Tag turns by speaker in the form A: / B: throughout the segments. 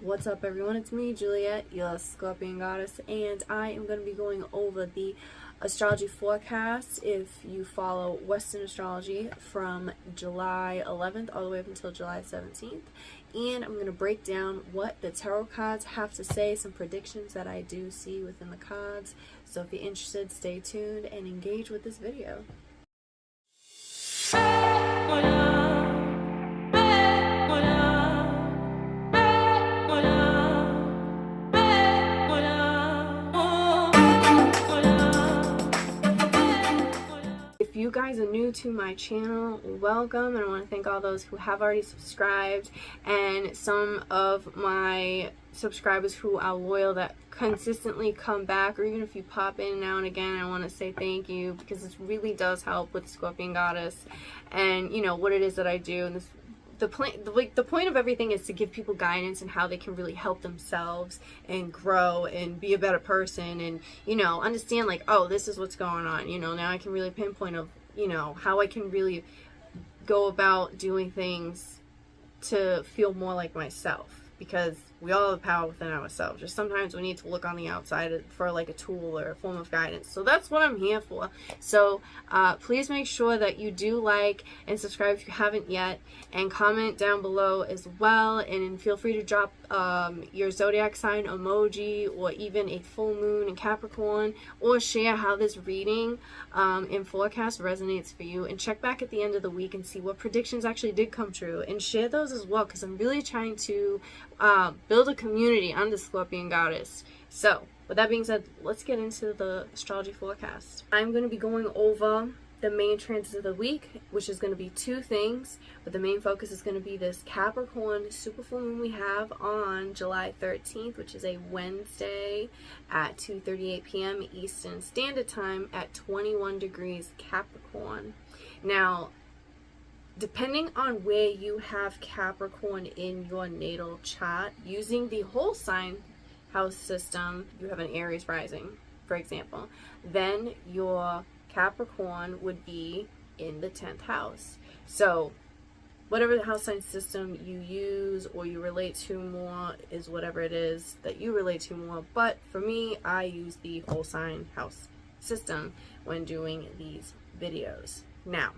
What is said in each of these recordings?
A: What's up, everyone? It's me, Juliet, your Scorpion goddess, and I am going to be going over the astrology forecast if you follow Western astrology from July 11th all the way up until July 17th. And I'm going to break down what the tarot cards have to say, some predictions that I do see within the cards. So if you're interested, stay tuned and engage with this video. If you guys are new to my channel, welcome, and I want to thank all those who have already subscribed and some of my subscribers who are loyal that consistently come back, or even if you pop in now and again. I want to say thank you because this really does help with Scorpion Goddess and you know what it is that I do. And the point of everything is to give people guidance and how they can really help themselves and grow and be a better person, and you know, understand like, oh, this is what's going on. You know, now I can really pinpoint of, you know, how I can really go about doing things to feel more like myself, because we all have power within ourselves. Just sometimes we need to look on the outside for like a tool or a form of guidance. So that's what I'm here for. So please make sure that you do like and subscribe if you haven't yet, and comment down below as well, and feel free to drop your zodiac sign emoji or even a full moon in Capricorn, or share how this reading and forecast resonates for you, and check back at the end of the week and see what predictions actually did come true, and share those as well, because I'm really trying to build a community on the Scorpion Goddess. So with that being said, let's get into the astrology forecast. I'm going to be going over the main transits of the week, which is going to be two things, but the main focus is going to be this Capricorn Super Full Moon we have on July 13th, which is a Wednesday at 2:38 p.m. Eastern Standard Time at 21 degrees Capricorn. Now, depending on where you have Capricorn in your natal chart, using the whole sign house system, you have an Aries rising, for example, then your Capricorn would be in the 10th house. So whatever the house sign system you use or you relate to more is whatever it is that you relate to more. But for me, I use the whole sign house system when doing these videos. Now,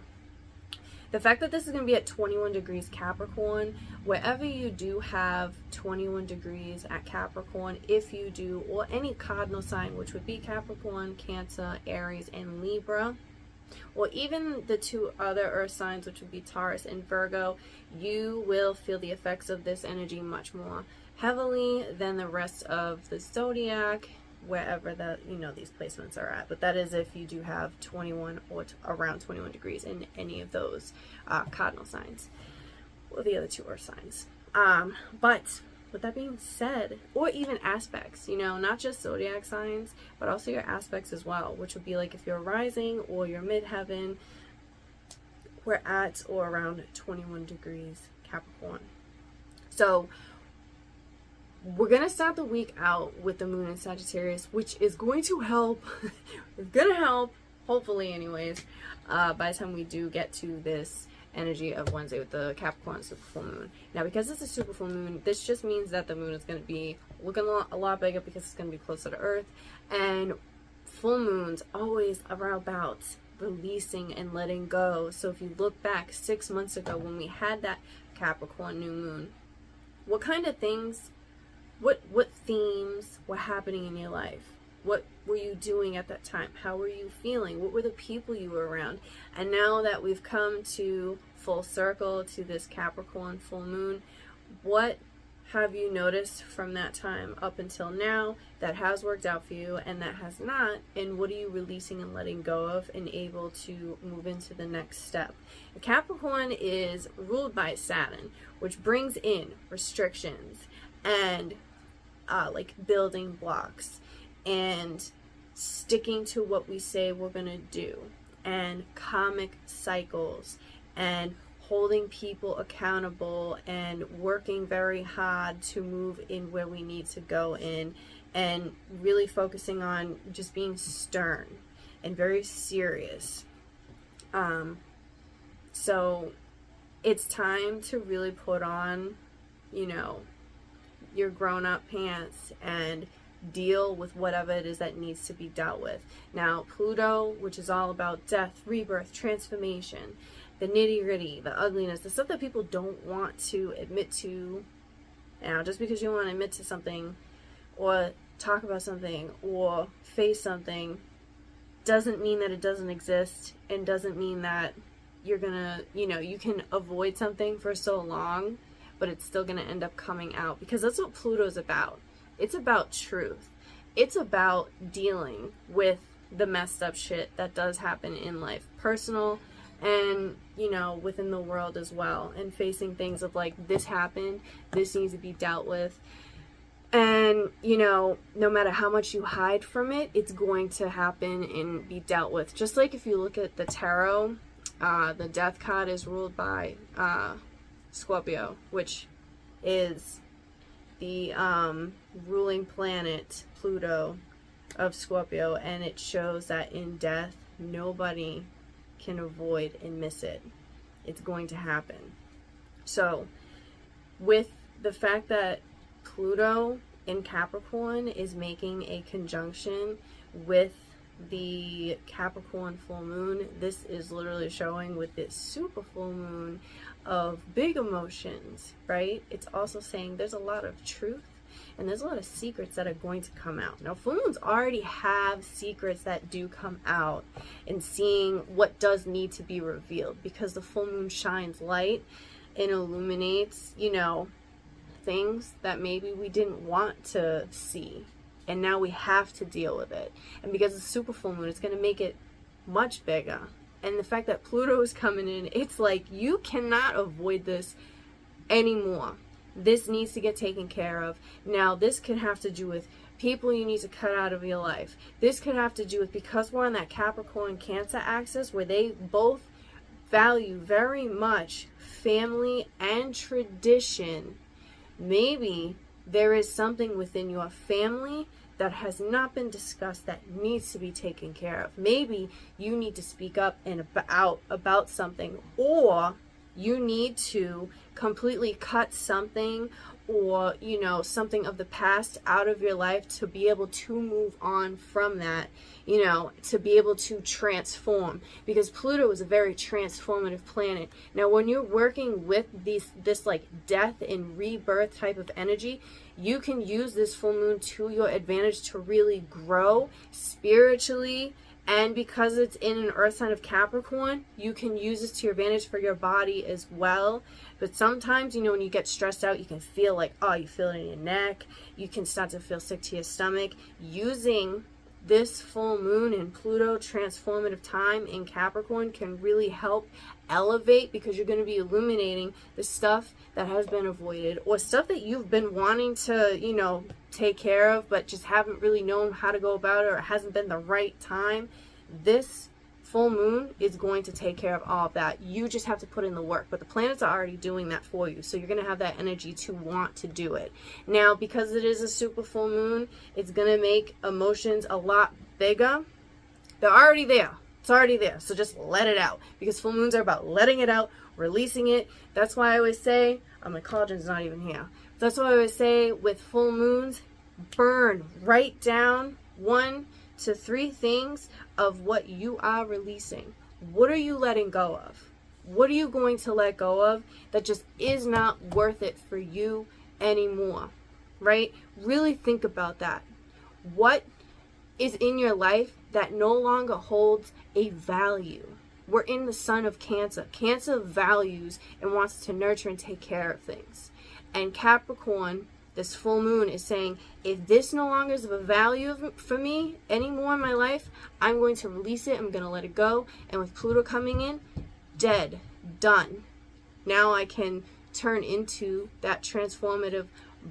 A: the fact that this is going to be at 21 degrees Capricorn, wherever you do have 21 degrees at Capricorn, if you do, or any cardinal sign, which would be Capricorn, Cancer, Aries, and Libra, or even the two other earth signs, which would be Taurus and Virgo, you will feel the effects of this energy much more heavily than the rest of the zodiac, wherever that, you know, these placements are at. But that is if you do have 21 or around 21 degrees in any of those cardinal signs or the other two earth signs. But with that being said, or even aspects, you know, not just zodiac signs, but also your aspects as well, which would be like if you're rising or your midheaven, we're at or around 21 degrees Capricorn. So we're going to start the week out with the moon in Sagittarius, which is going to help. It's going to help, hopefully anyways, by the time we do get to this energy of Wednesday with the Capricorn Super Full Moon. Now, because it's a Super Full Moon, this just means that the moon is going to be looking a lot bigger because it's going to be closer to Earth. And full moons always are about releasing and letting go. So if you look back 6 months ago when we had that Capricorn new moon, what kind of things, what themes were happening in your life? What were you doing at that time? How were you feeling? What were the people you were around? And now that we've come to full circle to this Capricorn full moon, what have you noticed from that time up until now that has worked out for you and that has not? And what are you releasing and letting go of and able to move into the next step? Capricorn is ruled by Saturn, which brings in restrictions and like building blocks and sticking to what we say we're gonna do, and karmic cycles, and holding people accountable, and working very hard to move in where we need to go in, and really focusing on just being stern and very serious. So it's time to really put on, you know, your grown-up pants and deal with whatever it is that needs to be dealt with. Now, Pluto, which is all about death, rebirth, transformation, the nitty-gritty, the ugliness, the stuff that people don't want to admit to. Now, just because you want to admit to something or talk about something or face something doesn't mean that it doesn't exist, and doesn't mean that you're gonna, you can avoid something for so long, but it's still gonna end up coming out, because that's what Pluto's about. It's about truth. It's about dealing with the messed up shit that does happen in life, personal and, within the world as well, and facing things of like, this happened, this needs to be dealt with. And, no matter how much you hide from it, it's going to happen and be dealt with. Just like if you look at the tarot, the death card is ruled by Scorpio, which is the ruling planet, Pluto, of Scorpio, and it shows that in death, nobody can avoid and miss it. It's going to happen. So, with the fact that Pluto in Capricorn is making a conjunction with the Capricorn full moon, this is literally showing with this super full moon of big emotions, right? It's also saying there's a lot of truth and there's a lot of secrets that are going to come out. Now, full moons already have secrets that do come out, and seeing what does need to be revealed, because the full moon shines light and illuminates, things that maybe we didn't want to see, and now we have to deal with it. And because it's super full moon, it's going to make it much bigger. And the fact that Pluto is coming in, it's like you cannot avoid this anymore. This needs to get taken care of. Now, this could have to do with people you need to cut out of your life. This could have to do with, because we're on that Capricorn Cancer axis where they both value very much family and tradition, maybe there is something within your family that has not been discussed that needs to be taken care of. Maybe you need to speak up and about something, or you need to completely cut something, or something of the past out of your life to be able to move on from that, to be able to transform, because Pluto is a very transformative planet. Now, when you're working with this like death and rebirth type of energy, you can use this full moon to your advantage to really grow spiritually. And because it's in an earth sign of Capricorn, you can use this to your advantage for your body as well. But sometimes, when you get stressed out, you can feel like, you feel it in your neck. You can start to feel sick to your stomach. Using this full moon in Pluto transformative time in Capricorn can really help elevate, because you're going to be illuminating the stuff that has been avoided, or stuff that you've been wanting to, take care of, but just haven't really known how to go about it, or it hasn't been the right time. This full moon is going to take care of all of that. You just have to put in the work, but the planets are already doing that for you, so you're going to have that energy to want to do it. Now, because it is a super full moon, it's going to make emotions a lot bigger. They're already there. It's already there, so just let it out, because full moons are about letting it out, releasing it. That's why I always say, my collagen's not even here. That's why I always say with full moons, write down 1 to 3 things of what you are releasing. What are you letting go of? What are you going to let go of that just is not worth it for you anymore, right? Really think about that. What is in your life that no longer holds a value? We're in the sun of Cancer. Cancer values and wants to nurture and take care of things. And Capricorn, this full moon, is saying, if this no longer is of a value for me anymore in my life, I'm going to release it. I'm going to let it go. And with Pluto coming in, dead, done. Now I can turn into that transformative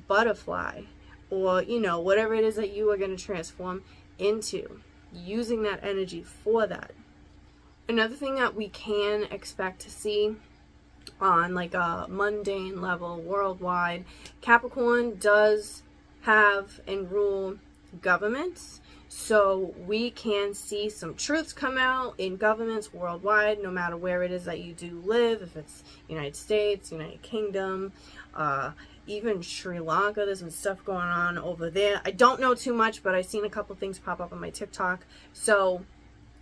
A: butterfly, or, whatever it is that you are going to transform into, using that energy for that. Another thing that we can expect to see on like a mundane level worldwide, Capricorn does have and rule governments, so we can see some truths come out in governments worldwide, no matter where it is that you do live, if it's United States, United Kingdom, even Sri Lanka. There's some stuff going on over there. I don't know too much, but I've seen a couple things pop up on my TikTok. So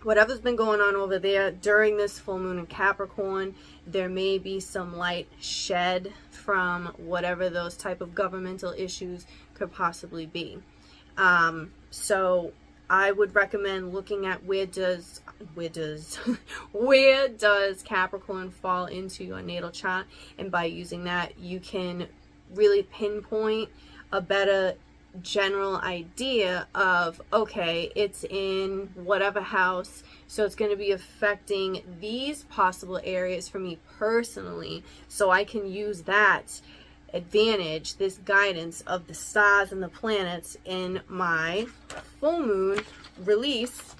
A: whatever's been going on over there during this full moon in Capricorn, there may be some light shed from whatever those type of governmental issues could possibly be. So I would recommend looking at where does Capricorn fall into your natal chart, and by using that you can really pinpoint a better general idea of, okay, it's in whatever house, so it's going to be affecting these possible areas for me personally, so I can use that advantage, this guidance of the stars and the planets in my full moon release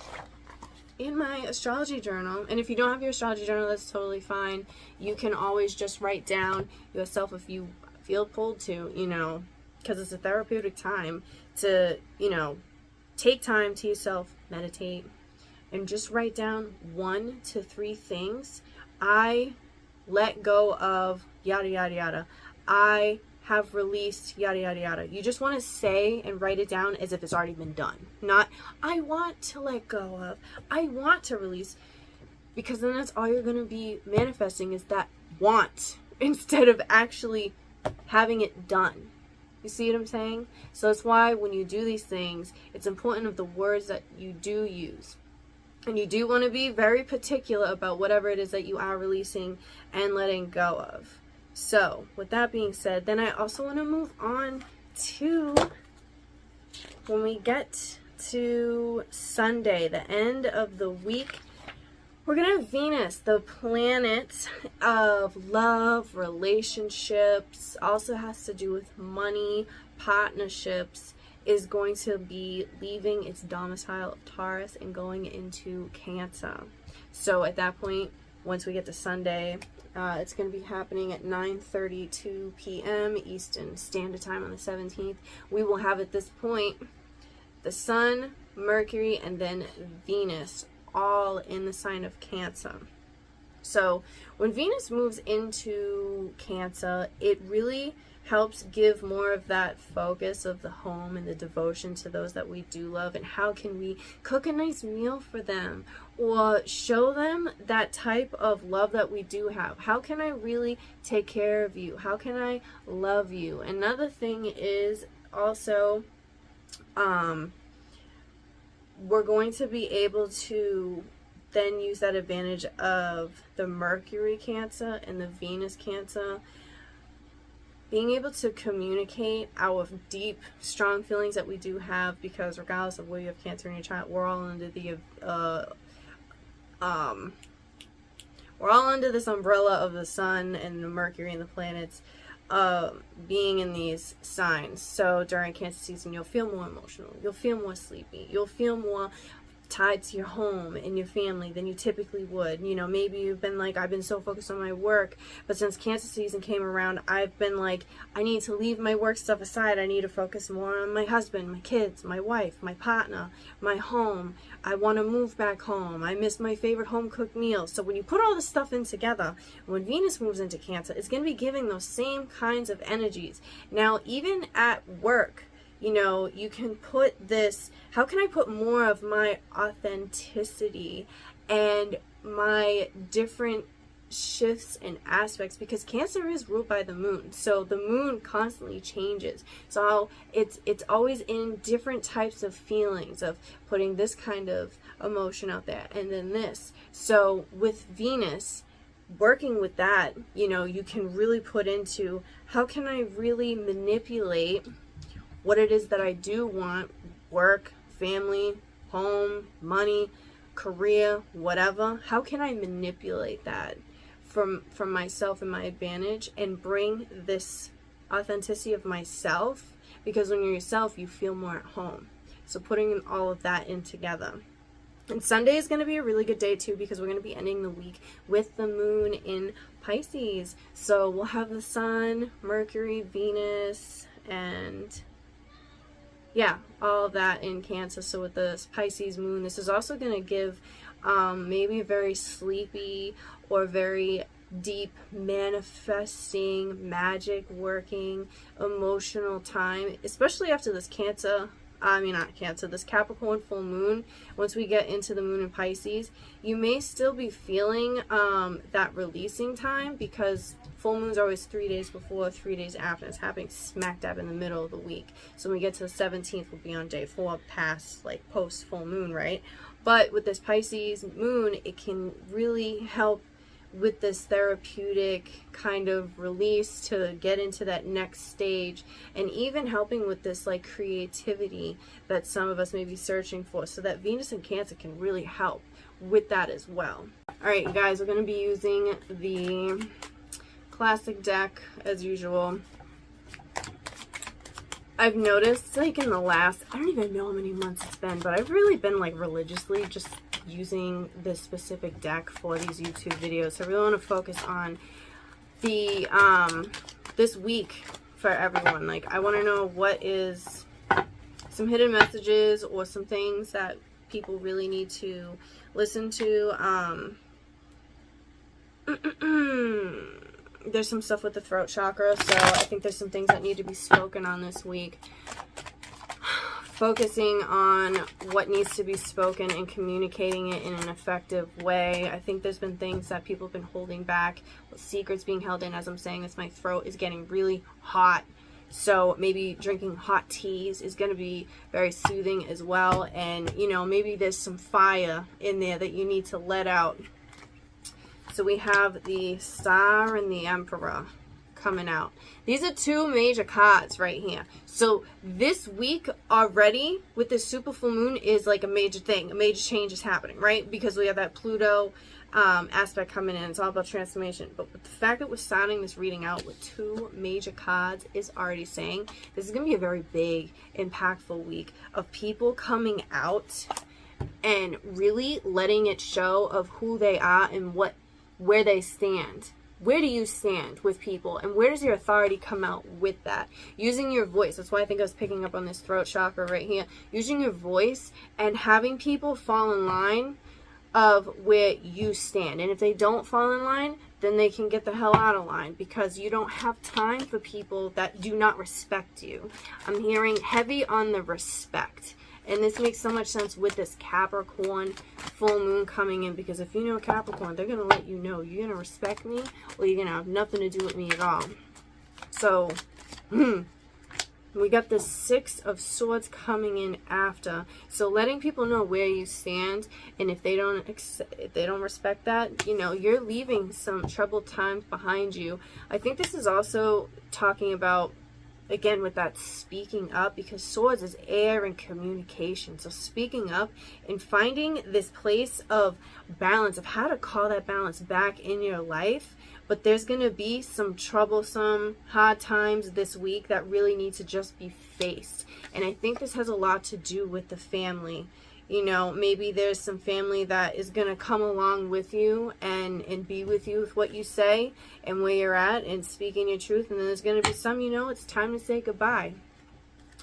A: in my astrology journal. And if you don't have your astrology journal, that's totally fine. You can always just write down yourself if you feel pulled to, you know, because it's a therapeutic time to, you know, take time to yourself, meditate, and just write down 1 to 3 things. I let go of yada yada yada. I have released yada yada yada. You just want to say and write it down as if it's already been done. Not, I want to let go of, I want to release, because then that's all you're going to be manifesting is that want instead of actually having it done. You see what I'm saying? So that's why when you do these things, it's important of the words that you do use. And you do want to be very particular about whatever it is that you are releasing and letting go of. So with that being said, then I also want to move on to when we get to Sunday, the end of the week. We're going to have Venus, the planet of love, relationships, also has to do with money, partnerships, is going to be leaving its domicile of Taurus and going into Cancer. So at that point, once we get to Sunday, it's going to be happening at 9:32 p.m. Eastern Standard Time on the 17th. We will have at this point the Sun, Mercury, and then Venus all in the sign of Cancer. So when Venus moves into Cancer, it really helps give more of that focus of the home and the devotion to those that we do love, and how can we cook a nice meal for them or show them that type of love that we do have. How can I really take care of you? How can I love you? Another thing is also we're going to be able to then use that advantage of the Mercury Cancer and the Venus Cancer, being able to communicate our deep, strong feelings that we do have, because regardless of where you have Cancer in your chart, we're all under the we're all under this umbrella of the Sun and the Mercury and the planets being in these signs. So during Cancer season, you'll feel more emotional, you'll feel more sleepy, you'll feel more tied to your home and your family than you typically would. You know, maybe you've been like, I've been so focused on my work, but since Cancer season came around, I've been like, I need to leave my work stuff aside. I need to focus more on my husband, my kids, my wife, my partner, my home. I want to move back home. I miss my favorite home cooked meals. So when you put all this stuff in together, when Venus moves into Cancer, it's going to be giving those same kinds of energies. Now, even at work, you know, you can put this, how can I put more of my authenticity and my different shifts and aspects, because Cancer is ruled by the moon, so the moon constantly changes, so it's always in different types of feelings of putting this kind of emotion out there and then this. So with Venus working with that, you know, you can really put into, how can I really manipulate what it is that I do want, work, family, home, money, career, whatever. How can I manipulate that from myself and my advantage, and bring this authenticity of myself? Because when you're yourself, you feel more at home. So putting all of that in together. And Sunday is going to be a really good day too, because we're going to be ending the week with the moon in Pisces. So we'll have the Sun, Mercury, Venus, and yeah, all of that in Cancer. So with the Pisces moon, this is also going to give maybe a very sleepy or very deep manifesting, magic working, emotional time, especially after this this Capricorn full moon. Once we get into the moon in Pisces, you may still be feeling that releasing time, because full moon's always 3 days before, 3 days after. It's happening smack dab in the middle of the week. So when we get to the 17th, we'll be on day 4 past, like, post full moon, right? But with this Pisces moon, it can really help with this therapeutic kind of release to get into that next stage, and even helping with this like creativity that some of us may be searching for. So that Venus in Cancer can really help with that as well. All right, you guys, we're going to be using the classic deck as usual. I've noticed, like, in the last, I don't even know how many months it's been, but I've really been like religiously just using this specific deck for these YouTube videos. So I really want to focus on the this week for everyone. Like, I want to know what is some hidden messages or some things that people really need to listen to. There's some stuff with the throat chakra, so I think there's some things that need to be spoken on this week. Focusing on what needs to be spoken and communicating it in an effective way. I think there's been things that people have been holding back, secrets being held in. As I'm saying this, my throat is getting really hot, so maybe drinking hot teas is going to be very soothing as well. And, you know, maybe there's some fire in there that you need to let out. So we have the Star and the Emperor coming out. These are two major cards right here. So this week already with this super full moon is like a major thing. A major change is happening, right? Because we have that Pluto aspect coming in. It's all about transformation. But with the fact that we're starting this reading out with two major cards is already saying this is going to be a very big, impactful week of people coming out and really letting it show of who they are and where they stand. Where do you stand with people, and where does your authority come out with that? Using your voice. That's why I think I was picking up on this throat chakra right here. Using your voice and having people fall in line of where you stand. And if they don't fall in line, then they can get the hell out of line, because you don't have time for people that do not respect you. I'm hearing heavy on the respect. And this makes so much sense with this Capricorn full moon coming in, because if you know Capricorn, they're going to let you know you're going to respect me or you're going to have nothing to do with me at all. So, we got the Six of Swords coming in after. So letting people know where you stand, and if they don't respect that, you know, you're leaving some troubled times behind you. I think this is also talking about, again, with that speaking up, because swords is air and communication. So speaking up and finding this place of balance, of how to call that balance back in your life. But there's going to be some troublesome, hard times this week that really need to just be faced. And I think this has a lot to do with the family. You know, maybe there's some family that is going to come along with you and be with you with what you say and where you're at and speaking your truth. And then there's going to be some, you know, it's time to say goodbye.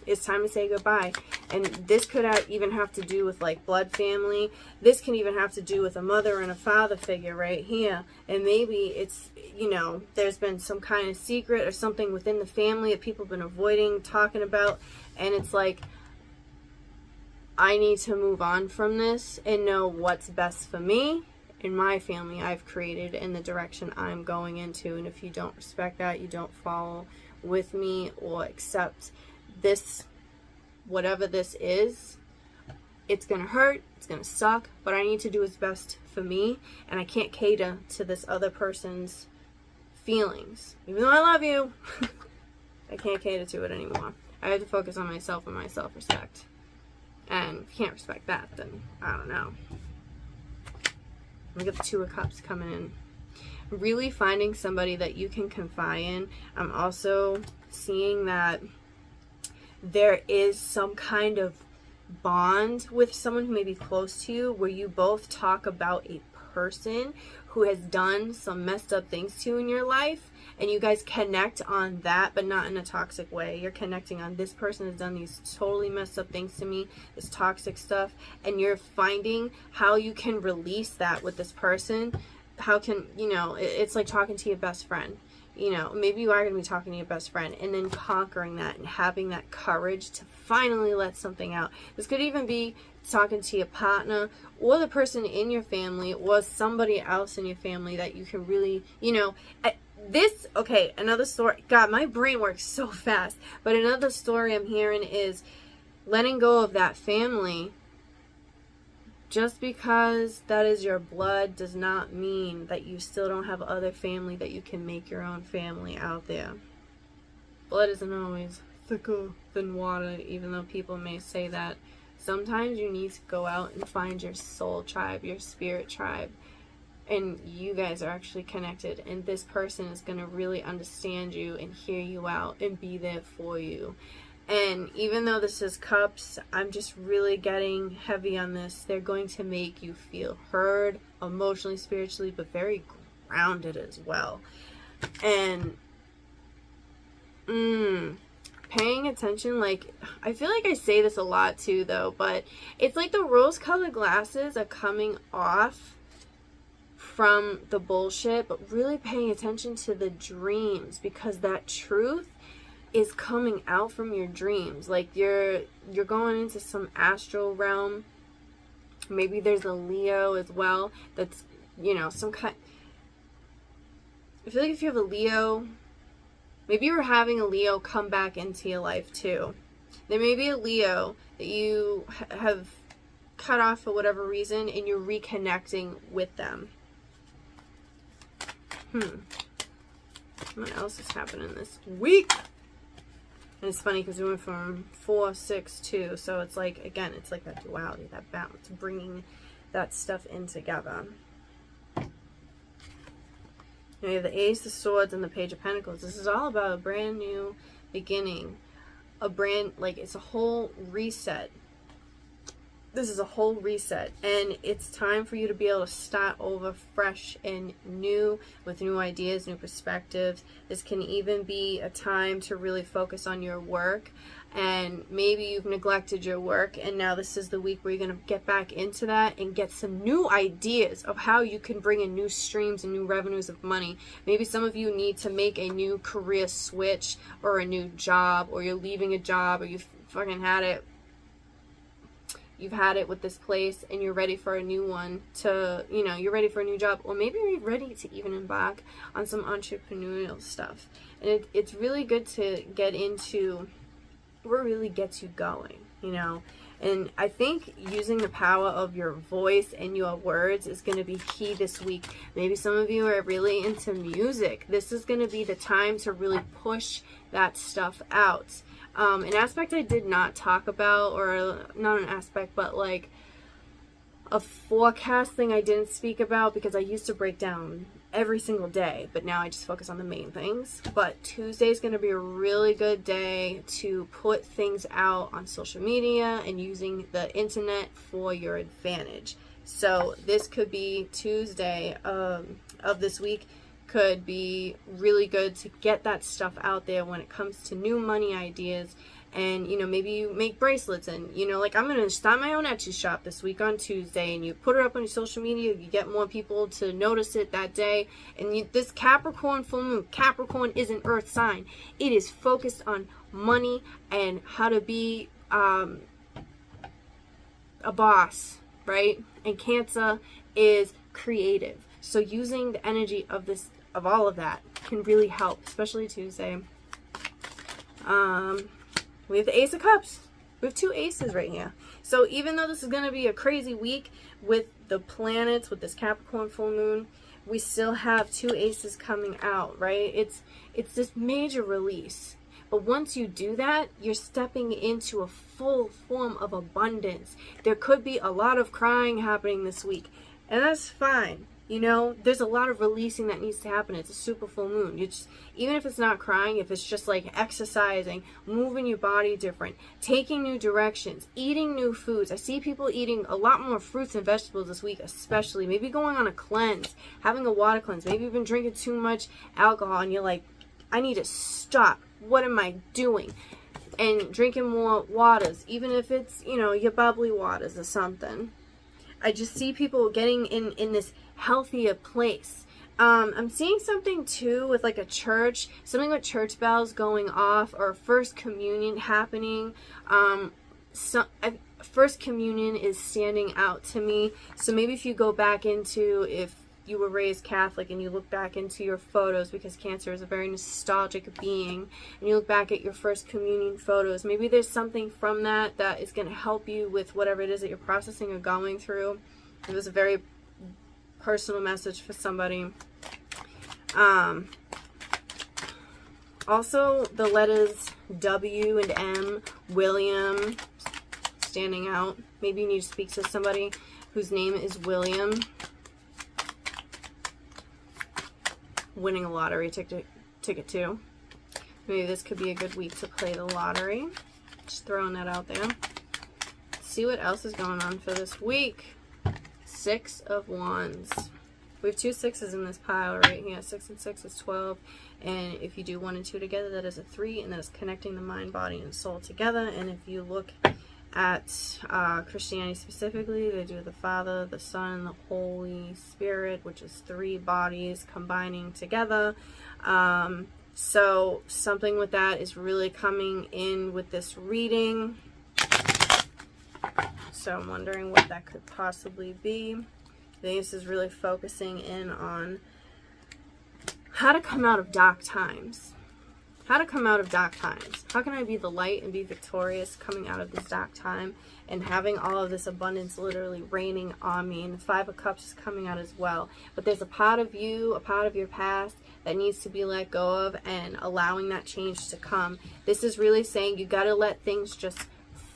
A: It's time to say goodbye. And this could even have to do with like blood family. This can even have to do with a mother and a father figure right here. And maybe it's, you know, there's been some kind of secret or something within the family that people have been avoiding talking about. And it's like, I need to move on from this and know what's best for me and my family I've created and the direction I'm going into. And if you don't respect that, you don't follow with me or accept this, whatever this is, it's going to hurt, it's going to suck, but I need to do what's best for me, and I can't cater to this other person's feelings. Even though I love you, I can't cater to it anymore. I have to focus on myself and my self-respect. And if you can't respect that, then I don't know. We got the Two of Cups coming in. Really finding somebody that you can confide in. I'm also seeing that there is some kind of bond with someone who may be close to you, where you both talk about a person who has done some messed up things to you in your life, and you guys connect on that, but not in a toxic way. You're connecting on, this person has done these totally messed up things to me, this toxic stuff, and you're finding how you can release that with this person how can, you know, it's like talking to your best friend. You know, maybe you are going to be talking to your best friend and then conquering that and having that courage to finally let something out. This could even be talking to your partner or the person in your family or somebody else in your family that you can really, you know, okay, another story. God, my brain works so fast. But another story I'm hearing is letting go of that family. Just because that is your blood does not mean that you still don't have other family, that you can make your own family out there. Blood isn't always thicker than water, even though people may say that. Sometimes you need to go out and find your soul tribe, your spirit tribe, and you guys are actually connected, and this person is going to really understand you and hear you out and be there for you. And even though this is cups, I'm just really getting heavy on this. They're going to make you feel heard emotionally, spiritually, but very grounded as well. And paying attention, like, I feel like I say this a lot too though, but it's like the rose-colored glasses are coming off from the bullshit, but really paying attention to the dreams, because that truth is coming out from your dreams. Like you're going into some astral realm. Maybe there's a Leo as well that's, you know, some kind. I feel like if you have a Leo, maybe you're having a Leo come back into your life too. There may be a Leo that you have cut off for whatever reason and you're reconnecting with them. What else is happening this week? And it's funny because we went from 4, 6, 2. So it's like, again, it's like that duality, that balance, bringing that stuff in together. You have the Ace of Swords and the Page of Pentacles. This is all about a brand new beginning. Like, it's a whole reset. This is a whole reset. And it's time for you to be able to start over fresh and new with new ideas, new perspectives. This can even be a time to really focus on your work. And maybe you've neglected your work, and now this is the week where you're going to get back into that and get some new ideas of how you can bring in new streams and new revenues of money. Maybe some of you need to make a new career switch or a new job, or you're leaving a job, or you've fucking had it. You've had it with this place and you're ready for a new one to, you know, you're ready for a new job, or maybe you're ready to even embark on some entrepreneurial stuff. And it's really good to get into what really gets you going, you know. And I think using the power of your voice and your words is going to be key this week. Maybe some of you are really into music. This is going to be the time to really push that stuff out. An aspect I did not talk about, or not an aspect, but like a forecast thing I didn't speak about, because I used to break down every single day, but now I just focus on the main things. But Tuesday is going to be a really good day to put things out on social media and using the internet for your advantage. So this could be Tuesday of this week. Could be really good to get that stuff out there when it comes to new money ideas. And, you know, maybe you make bracelets, and, you know, like, I'm going to start my own Etsy shop this week on Tuesday, and you put it up on your social media, you get more people to notice it that day. And this Capricorn full moon, Capricorn is an earth sign. It is focused on money and how to be a boss, right? And Cancer is creative. So using the energy of this, of all of that, can really help, especially Tuesday. We have the Ace of Cups. We have 2 aces right here. So even though this is going to be a crazy week with the planets, with this Capricorn full moon, we still have 2 aces coming out, right? It's this major release. But once you do that, you're stepping into a full form of abundance. There could be a lot of crying happening this week, and that's fine. You know, there's a lot of releasing that needs to happen. It's a super full moon. You just, even if it's not crying, if it's just like exercising, moving your body different, taking new directions, eating new foods. I see people eating a lot more fruits and vegetables this week, especially. Maybe going on a cleanse, having a water cleanse. Maybe you've been drinking too much alcohol and you're like, I need to stop. What am I doing? And drinking more waters, even if it's, you know, your bubbly waters or something. I just see people getting in this healthier place. I'm seeing something too with like a church, something with church bells going off, or first communion happening. First communion is standing out to me. So maybe if you go back into, if you were raised Catholic and you look back into your photos, because Cancer is a very nostalgic being, and you look back at your first communion photos, maybe there's something from that that is going to help you with whatever it is that you're processing or going through. It was a very personal message for somebody. Also, the letters W and M, William, standing out. Maybe you need to speak to somebody whose name is William. Winning a lottery ticket too. Maybe this could be a good week to play the lottery. Just throwing that out there. Let's see what else is going on for this week. 6 of Wands. We have 2 6s in this pile right here. 6 and 6 is 12. And if you do 1 and 2 together, that is a 3. And that is connecting the mind, body, and soul together. And if you look at Christianity specifically, they do the Father, the Son, and the Holy Spirit, which is 3 bodies combining together. So something with that is really coming in with this reading. So I'm wondering what that could possibly be. I think this is really focusing in on how to come out of dark times. How to come out of dark times. How can I be the light and be victorious coming out of this dark time and having all of this abundance literally raining on me? And the 5 of Cups is coming out as well. But there's a part of you, a part of your past that needs to be let go of, and allowing that change to come. This is really saying you got to let things just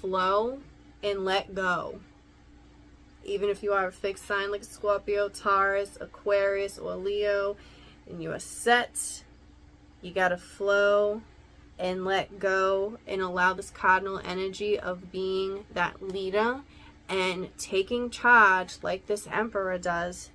A: flow and let go. Even if you are a fixed sign like a Scorpio, Taurus, Aquarius, or Leo, and you are set, you gotta flow and let go and allow this cardinal energy of being that leader and taking charge like this Emperor does,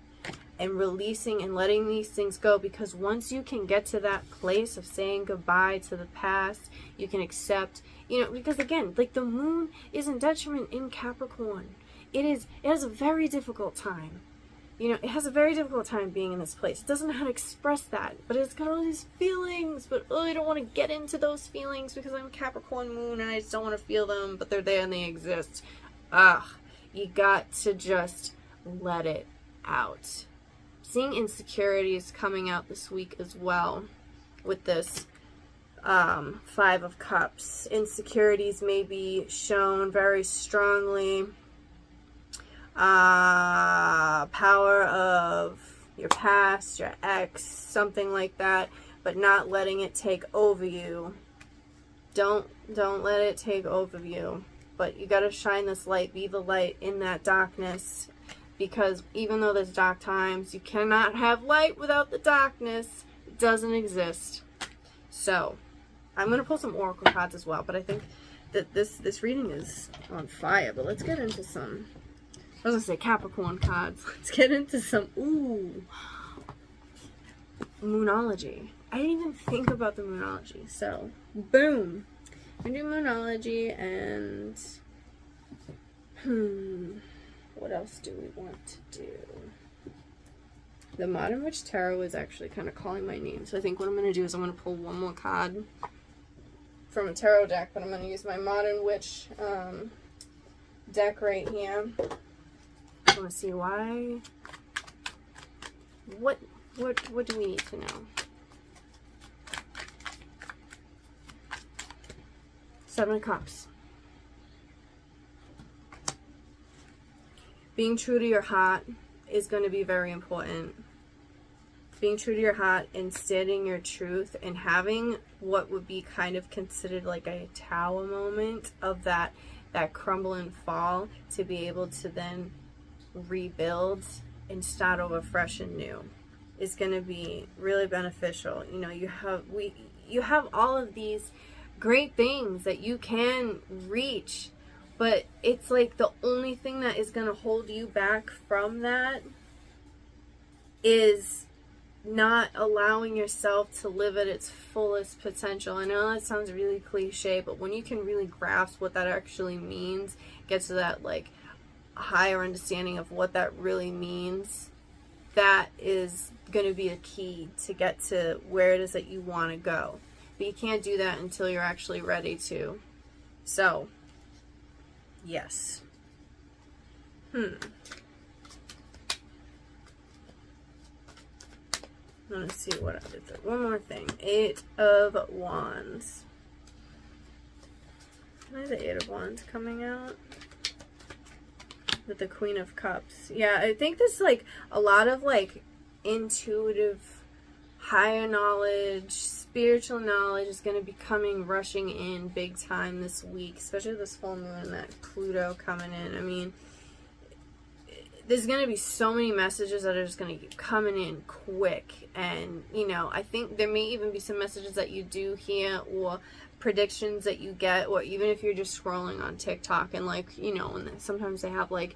A: and releasing and letting these things go. Because once you can get to that place of saying goodbye to the past, you can accept, you know, because again, like the moon is in detriment in Capricorn. It has a very difficult time. You know, it has a very difficult time being in this place. It doesn't know how to express that, but it's got all these feelings, but I don't want to get into those feelings because I'm Capricorn moon and I just don't want to feel them, but they're there and they exist. You got to just let it out. Seeing insecurities coming out this week as well with this 5 of Cups. Insecurities may be shown very strongly. Power of your past, your ex, something like that, but not letting it take over you. Don't let it take over you. But you got to shine this light, be the light in that darkness, because even though there's dark times, you cannot have light without the darkness. It doesn't exist. So I'm going to pull some oracle cards as well, but I think that this reading is on fire. But let's get into some, I was going to say Capricorn cards. Let's get into some, Moonology. I didn't even think about the Moonology. So, boom. We do Moonology and, what else do we want to do? The Modern Witch Tarot is actually kind of calling my name. So I think what I'm going to do is I'm going to pull one more card from a tarot deck, but I'm going to use my Modern Witch deck right here. I want to see why. What do we need to know? 7 of Cups. Being true to your heart is going to be very important. Being true to your heart and stating your truth and having what would be kind of considered like a tower moment of that crumble and fall, to be able to then rebuild and start over fresh and new is going to be really beneficial. You know, you have all of these great things that you can reach, but it's like the only thing that is going to hold you back from that is not allowing yourself to live at its fullest potential. I know that sounds really cliche, but when you can really grasp what that actually means, get to that like higher understanding of what that really means, that is going to be a key to get to where it is that you want to go. But you can't do that until you're actually ready to. So, yes. Let's see what I did there. One more thing. 8 of Wands. Why is the 8 of Wands coming out? With the Queen of Cups. Yeah, I think there's like a lot of like intuitive, higher knowledge, spiritual knowledge is going to be rushing in big time this week, especially this full moon and that Pluto coming in. I mean, there's going to be so many messages that are just going to keep coming in quick. And, you know, I think there may even be some messages that you do hear or predictions that you get, or even if you're just scrolling on TikTok and like, you know, and sometimes they have like,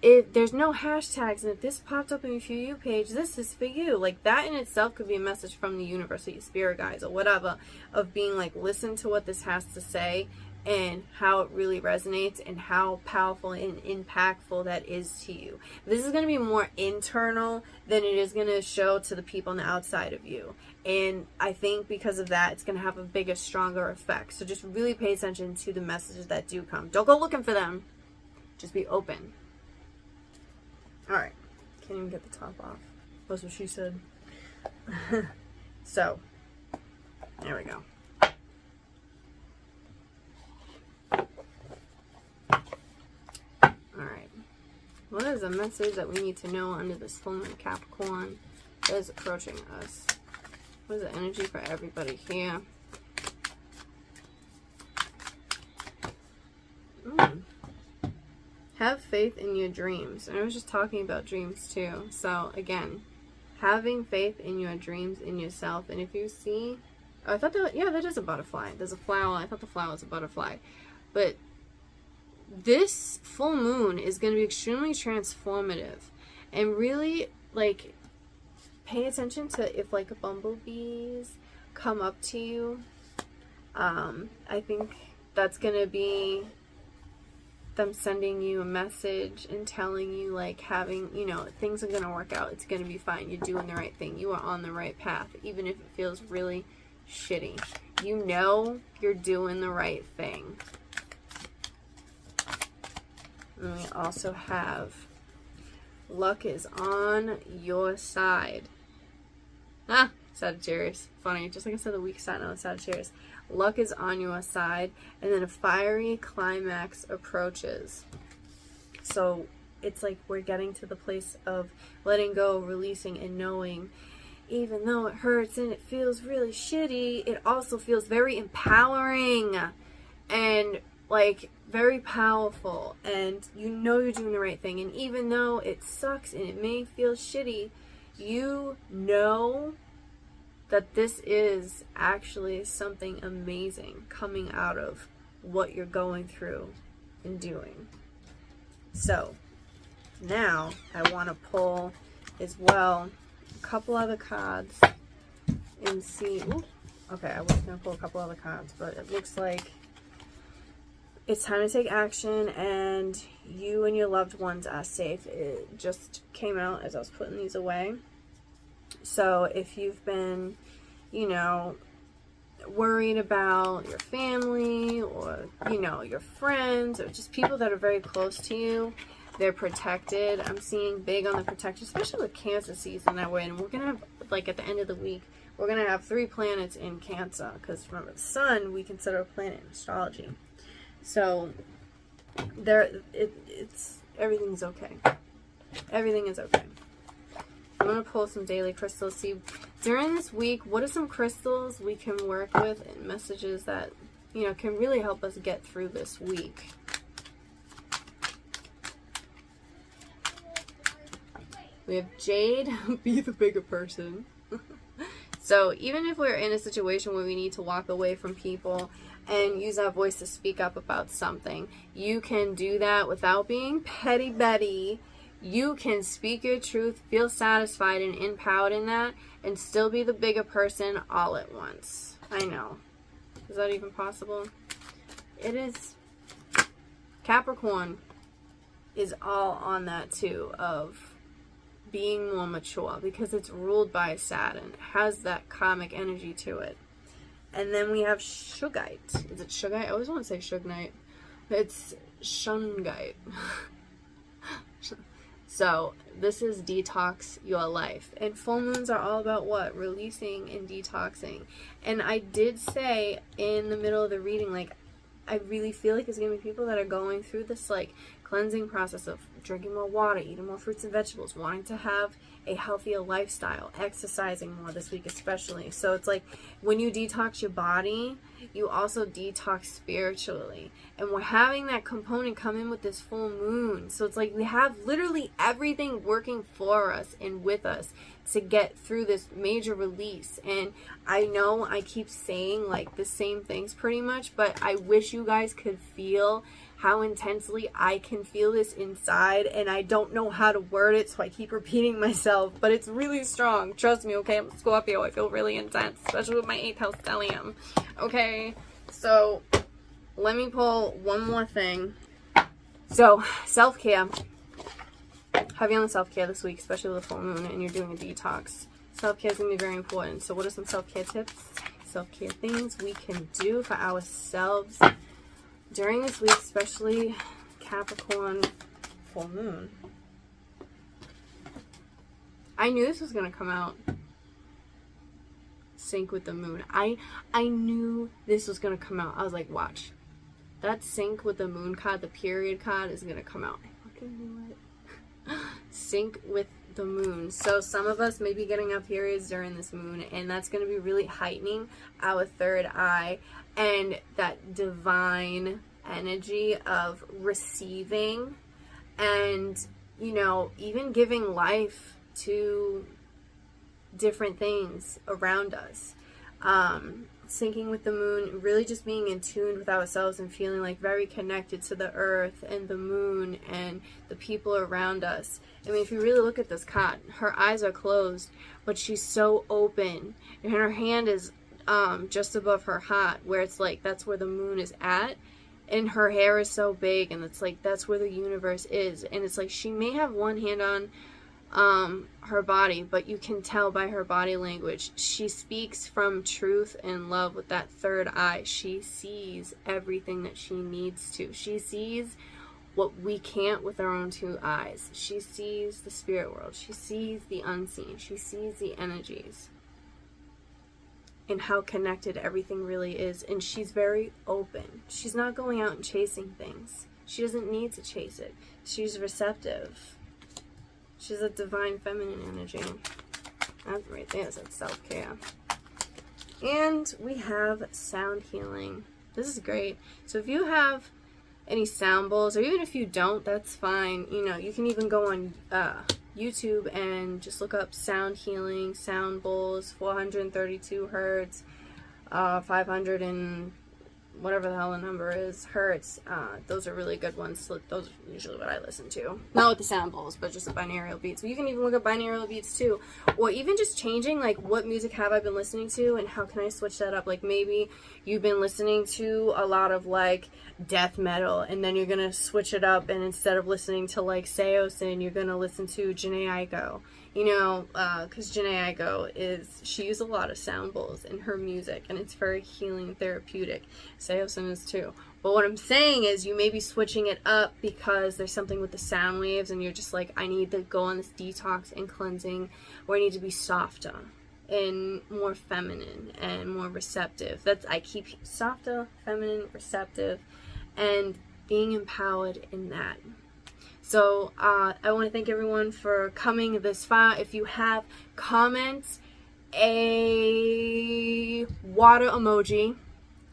A: if there's no hashtags and if this popped up in your For You page, this is for you. Like that in itself could be a message from the universe or your spirit guides or whatever, of being like, listen to what this has to say and how it really resonates and how powerful and impactful that is to you. This is going to be more internal than it is going to show to the people on the outside of you. And I think because of that, it's going to have a bigger, stronger effect. So just really pay attention to the messages that do come. Don't go looking for them. Just be open. Alright. Can't even get the top off. That's what she said. So, there we go. Alright. What is a message that we need to know under this full moon Capricorn that is approaching us? What is the energy for everybody here? Have faith in your dreams. And I was just talking about dreams too. So again, having faith in your dreams, in yourself. And if you see, oh, I thought that, yeah, that is a butterfly. There's a flower. I thought the flower was a butterfly. But this full moon is going to be extremely transformative. And really, like, pay attention to if, like, bumblebees come up to you. I think that's going to be them sending you a message and telling you, like, having, you know, things are going to work out. It's going to be fine. You're doing the right thing. You are on the right path, even if it feels really shitty. You know you're doing the right thing. And we also have luck is on your side. Ah, Sagittarius. Funny. Just like I said, the weak side, now it's Sagittarius. Luck is on your side. And then a fiery climax approaches. So it's like we're getting to the place of letting go, releasing, and knowing, even though it hurts and it feels really shitty, it also feels very empowering and like very powerful, and you know you're doing the right thing. And even though it sucks and it may feel shitty, you know that this is actually something amazing coming out of what you're going through and doing. So now I want to pull as well a couple other cards and see. Ooh, okay, I was going to pull a couple other cards, but it looks like it's time to take action and you and your loved ones are safe. It just came out as I was putting these away. So if you've been, you know, worried about your family or, you know, your friends or just people that are very close to you, they're protected. I'm seeing big on the protection, especially with Cancer season that we're in. We're going to have, like, at the end of the week, we're going to have 3 planets in Cancer, because remember, the sun we consider a planet in astrology. So it's everything's okay. Everything is okay. I'm going to pull some daily crystals. See, during this week, what are some crystals we can work with and messages that, you know, can really help us get through this week. We have Jade, be the bigger person. So even if we're in a situation where we need to walk away from people and use our voice to speak up about something, you can do that without being petty Betty. You can speak your truth, feel satisfied and empowered in that, and still be the bigger person all at once. I know. Is that even possible? It is. Capricorn is all on that too, of being more mature because it's ruled by Saturn, has that karmic energy to it. And then we have Shungite. Is it Shungite? I always want to say Shugnite. It's Shungite. So this is detox your life. And full moons are all about what? Releasing and detoxing. And I did say in the middle of the reading, like, I really feel like there's going to be people that are going through this, like, cleansing process of drinking more water, eating more fruits and vegetables, wanting to have a healthier lifestyle, exercising more this week especially. So it's like when you detox your body, you also detox spiritually. And we're having that component come in with this full moon. So it's like we have literally everything working for us and with us to get through this major release. And I know I keep saying like the same things pretty much, but I wish you guys could feel how intensely I can feel this inside, and I don't know how to word it, so I keep repeating myself, but it's really strong. Trust me, okay? I'm a Scorpio. I feel really intense, especially with my 8th house stellium. Okay, so let me pull one more thing. So, self-care. Heavy on the self-care this week, especially with the full moon, and you're doing a detox. Self-care is going to be very important. So what are some self-care tips, self-care things we can do for ourselves during this week, especially Capricorn full moon? I knew this was going to come out. Sync with the moon. I knew this was going to come out. I was like, watch. That sync with the moon card, the period card, is going to come out. I fucking knew it. Sync with the moon. So some of us may be getting our periods during this moon, and that's going to be really heightening our third eye and that divine energy of receiving and, you know, even giving life to different things around us. Syncing with the moon, really just being in tune with ourselves and feeling like very connected to the earth and the moon and the people around us. I mean, if you really look at this card, her eyes are closed, but she's so open, and her hand is just above her heart, where it's like that's where the moon is at, and her hair is so big, and it's like that's where the universe is. And it's like she may have one hand on her body, but you can tell by her body language she speaks from truth and love with that third eye. She sees everything that she needs to. She sees what we can't with our own two eyes. She sees the spirit world. She sees the unseen. She sees the energies and how connected everything really is. And she's very open. She's not going out and chasing things. She doesn't need to chase it. She's receptive. She's a divine feminine energy. That's right there. That's self-care. And we have sound healing. This is great. So if you have any sound bowls, or even if you don't, that's fine. You know, you can even go on YouTube and just look up sound healing, sound bowls, 432 hertz, 500 and whatever the hell the number is, hertz. Those are really good ones. Those are usually what I listen to. Not with the sound bowls, but just the binaural beats. But you can even look up binaural beats too. Or even just changing, like, what music have I been listening to and how can I switch that up? Like, maybe you've been listening to a lot of, like, death metal, and then you're going to switch it up, and instead of listening to, like, Seosin, you're going to listen to Jhené Aiko. You know, because Jhené Aiko she used a lot of sound bowls in her music, and it's very healing, therapeutic. Seosin is too. But what I'm saying is you may be switching it up because there's something with the sound waves, and you're just like, I need to go on this detox and cleansing, or I need to be softer and more feminine and more receptive. I keep softer, feminine, receptive, and being empowered in that. So I want to thank everyone for coming this far. If you have comments, a water emoji,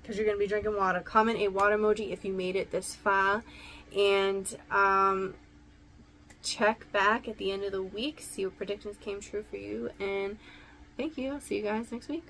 A: because you're going to be drinking water. Comment a water emoji if you made it this far. And check back at the end of the week, see what predictions came true for you. And thank you. I'll see you guys next week.